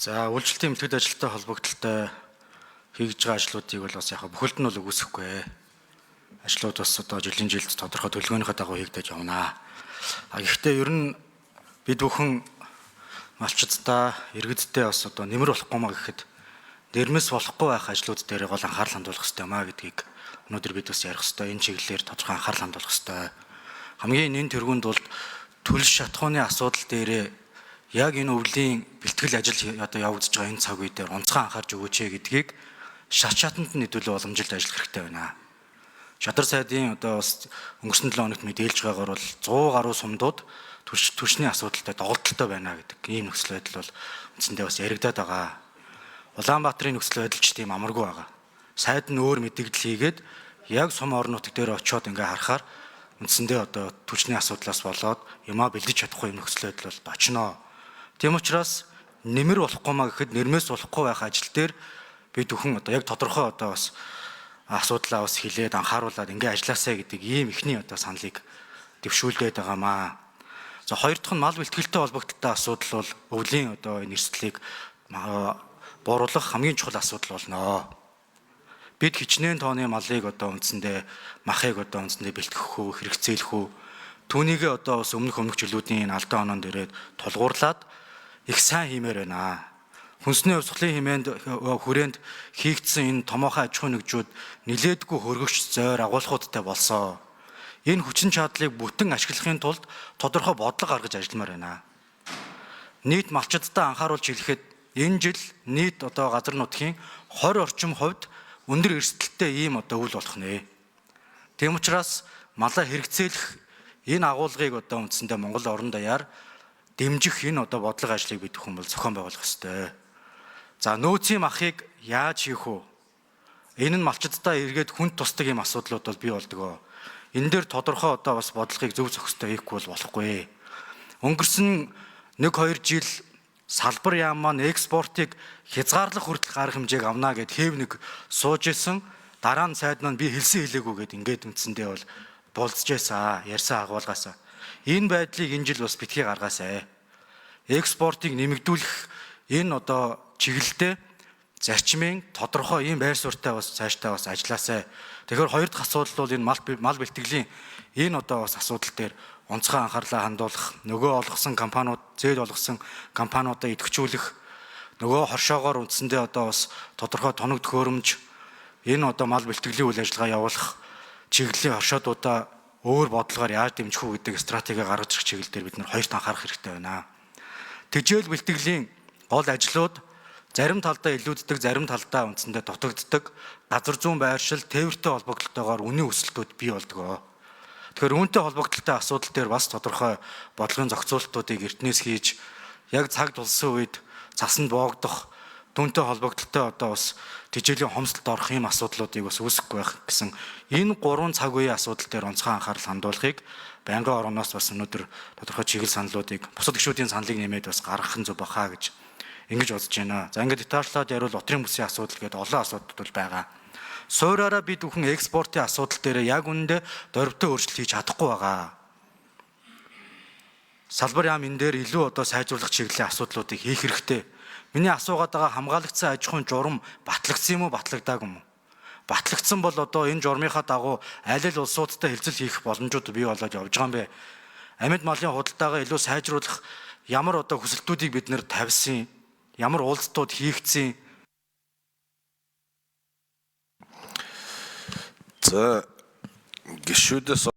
За үйлчлэлтийн эмнэлэгт ажилттай холбогдлолтой хийж байгаа ажлуудыг бол бас яг бүхэлд нь бол үгүйсэхгүй. Ажлууд бас одоо жилийн жилд тодорхой төлөвлөгөөнийхөө дагуу хийгдэж явна. Гэхдээ ер нь бид бүхэн малчдаа, иргэдтэй бас одоо нэмэр болохгүй маа гэхэд нэрмэс болохгүй байх ажлууд дээр гол анхаарал хандуулах хэрэгтэй маа гэдгийг өнөөдөр бид бас ярих хэрэгтэй. Энэ чиглэлээр тодорхой анхаарал хандуулах хэрэгтэй. Хамгийн нэн тэргуунд бол төлс шатхууны асуудал дээр яг энэ өвлийн бэлтгэл ажил одоо явагдаж байгаа энэ цаг үе дээр онцгой анхаарч өгөөч гэдгийг шатанд нь хэдүүлээ уламжилт ажиллах хэрэгтэй байна. Шадар сайдын одоо бас өнгөрсөн 7 хоногт мэдээлж байгаагаар бол 100 гаруй сумдууд түвшний асуудалтай доголдолтой байна гэдэг ийм нөхцөл байдал бол үндсэндээ бас яригадаад байгаа. Улаанбаатарын нөхцөл байдал ч тийм амаргүй байгаа. Сайд нь өөр мэдээлэл хийгээд яг сум орнууд дээр очиод ингээ харахаар үндсэндээ одоо түвшний асуудлаас болоод юмаа бэлдэж чадахгүй юм нөхцөл байдал бол бочноо. Тийм учраас нэмэр болохгүй маа гэхэд нэрмээс болохгүй байх ажил дээр бид бүхэн одоо яг тодорхой одоо бас асуудлаа бас хилээд анхааруулад ингээ ажилласаа гэдэг ийм ихний одоо саналыг дэвшүүлгээд байгаамаа. За хоёр дахь нь мал бэлтгэлтэй холбогдолтой асуудал бол өвлийн одоо энэ эрсдлийг бууруулах хамгийн чухал асуудал болно. Бид хичнээн тооны малыг одоо үндсэндээ махыг одоо үндсэндээ бэлтгэх үү, хэрэгцээх үү, түүнийгээ одоо бас өмнөх жилүүдийн алдаа оноон дээрээ тулгуурлаад их сайн хиймээр байна. Хүнсний хувьсгалын хэмээнд хүрээнд хийгдсэн энэ томоохон аж ахуй нэгжүүд нилээдгүй хөргөгч зойр агуулгуудтай болсон. Энэ хүчин чадлыг бүтэн ашиглахын тулд тодорхой бодлого гаргаж ажилламаар байна. Нийт малчдаа анхааруулж хэлэхэд энэ жил нийт одоо газар нутгийн 20 орчим хувьд өндөр эрсдэлтэй ийм одоо үйл болох нэ. Тийм учраас малаа хэрэгцээх энэ агуулгыг одоо үндсэндээ Монгол орон даяар дэмжих энэ одоо бодлого ажлыг бид бүхэн бол зохион байгуулах ёстой. За нөөцийн махыг яаж хийх вэ? Энэ нь малчдаа эргээд хүнд тусдаг юм асуудлууд бол бий болдгоо. Энэ дээр тодорхой одоо бас бодлогыг зөв зохистой хийхгүй бол болохгүй. Өнгөрсөн 1-2 жил салбар яам маань экспортыг хязгаарлах хүртэл гарах хэмжээг авна гэд хэв нэг сууж исэн. Дараа нь сайд маань би хэлсэн хэлээгүй гэд ингээд үндсэндээ бол болцжээсаа, ярьсан агуулгаасаа. Энэ байдлыг энэ жил бас битгий гаргаасай. Экспортыг нэмэгдүүлэх энэ одоо чиглэлдээ зарчмын тодорхой ийм байр суурьтай бас цаашдаа бас ажилласай. Тэгэхээр хоёр дахь асуудал бол энэ мал бэлтгэлийн энэ одоо бас асуудал дээр онцгой анхаарлаа хандуулах, нөгөө олгосон компаниуд, зээл олгосон компаниудаа идэвхжүүлэх, нөгөө хоршоогоор үндсэндээ одоо бас тодорхой тоног төхөөрөмж энэ одоо мал бэлтгэлийн үйл ажиллагаа явуулах чиглэлийн хоршоодуудаа өөр бодлогоор яаж дэмжих үү гэдэг стратеги гаргаж ирэх чиглэл дээр бид нар хоёрт анхаарах хэрэгтэй байна. Тэжээл бэлтгэлийн гол ажлууд зарим талдаа илүүддэг, зарим талдаа үндсэндээ дутагддаг, газар зүүн байршил, тээвэртэй холбогдлолтойгоор үнийн өсөлтүүд бий болдог. Тэгэхээр үүнтэй холбогдлолтой асуудал дээр бас тодорхой бодлогын зохицуулалтуудыг эртнээс хийж яг цаг тулсан үед цасанд боогдох, түүнтэй холбогдлолтой одоо бас тэжээлийн хомсдолд орох юм асуудлуудыг бас үүсэхгүй байх гэсэн энэ 3 цаг үеийн асуудал дээр онцгой анхаарал хандуулахыг байнгын орноос бас өнөөдөр тодорхой чиглэл саналуудыг бусад гишүүдийн саналыг нэмээд бас гаргах нь зөв бахаа гэж ингэж бодож байна. За ингээд детальчлаад ярил утрын бүсийн асуудал гэдэг олон асуудал бол байгаа. Суураараа бид бүхэн экспортын асуудал дээр яг үнэндээ дөрвтэй өөрчлөлт хийж чадахгүй байгаа. Салбар яам энэ дээр илүү одоо сайжруулах чиглэлийн асуудлуудыг хийх хэрэгтэй. Миний асуугаад байгаа хамгаалагцсан аж ахуйн журам батлагдсан юм уу, батлагдаагүй юм уу? Батлагдсан бол одоо энэ журмынхаа дагуу аль аль улсуудтай хэлцэл хийх боломжууд бий болоод явж байгаа юм бэ? Амьд малын худалдаагаа илүү сайжруулах ямар одоо хүсэлтүүдийг бид нэр тавьсан, ямар уулзалтууд хийгдсэн? За гишүүдээс